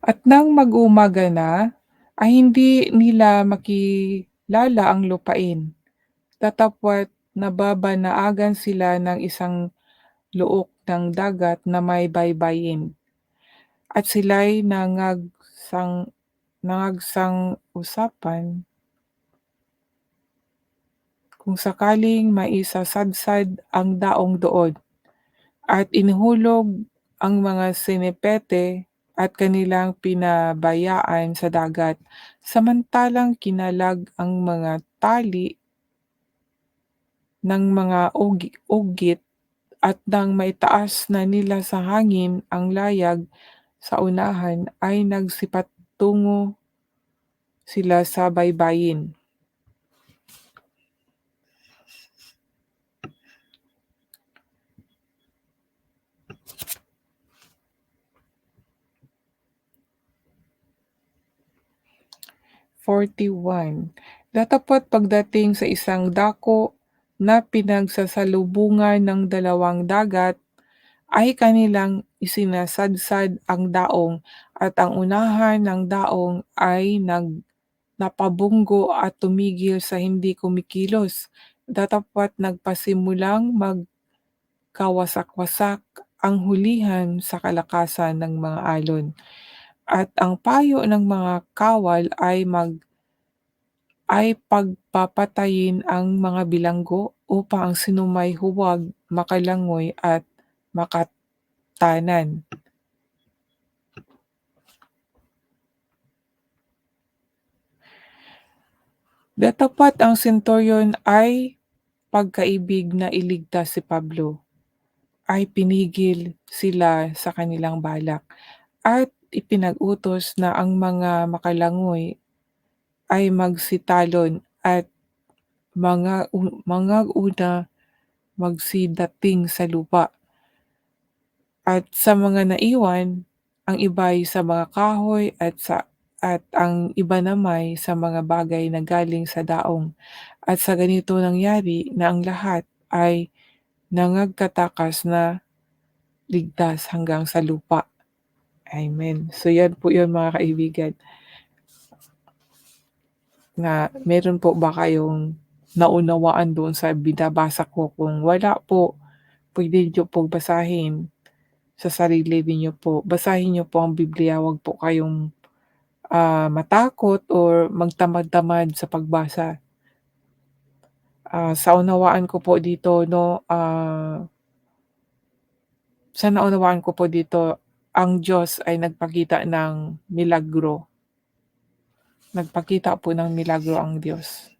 At nang mag-uumaga na, ay hindi nila makilala ang lupain, datapwa't nababanaagan sila ng isang luok ng dagat na may baybayin, at sila'y nangagsang-usapan kung sakaling maisasadsad ang daong doon, at inuhulog ang mga sinipete at kanilang pinabayaan sa dagat, samantalang kinalag ang mga tali ng mga ugit, at nang maitaas na nila sa hangin ang layag sa unahan, ay nagsipatungo sila sa baybayin. 41. Datapwa't pagdating sa isang dako na pinagsasalubungan ng dalawang dagat, ay kanilang isinasadsad ang daong, at ang unahan ng daong ay napabunggo at tumigil sa hindi kumikilos, datapwa't nagpasimulang magkawasak-wasak ang hulihan sa kalakasan ng mga alon, at ang payo ng mga kawal ay pagpapatayin ang mga bilanggo upang ang sinumay huwag makalangoy at makatanan. Datapwa't ang senturyon ay pagkaibig na iligtas si Pablo, ay pinigil sila sa kanilang balak, at ipinag-utos na ang mga makalangoy ay magsitalon, at mga una magsidating sa lupa, at sa mga naiwan, ang iba'y sa mga kahoy, at ang iba namay sa mga bagay na galing sa daong, at sa ganito nangyari na ang lahat ay nangagkatakas na ligtas hanggang sa lupa. Amen. So yan po yun, mga kaibigan, na meron po ba kayong naunawaan doon sa binabasa ko? Kung wala po, puwede niyo pong basahin sa sarili ninyo po. Basahin niyo po ang Biblia, wag po kayong, matakot or magtamad-tamad sa pagbasa. Sa unawaan ko po dito 'no, sa naunawaan ko po dito, ang Diyos ay nagpakita ng milagro. Nagpakita po ng milagro ang Diyos.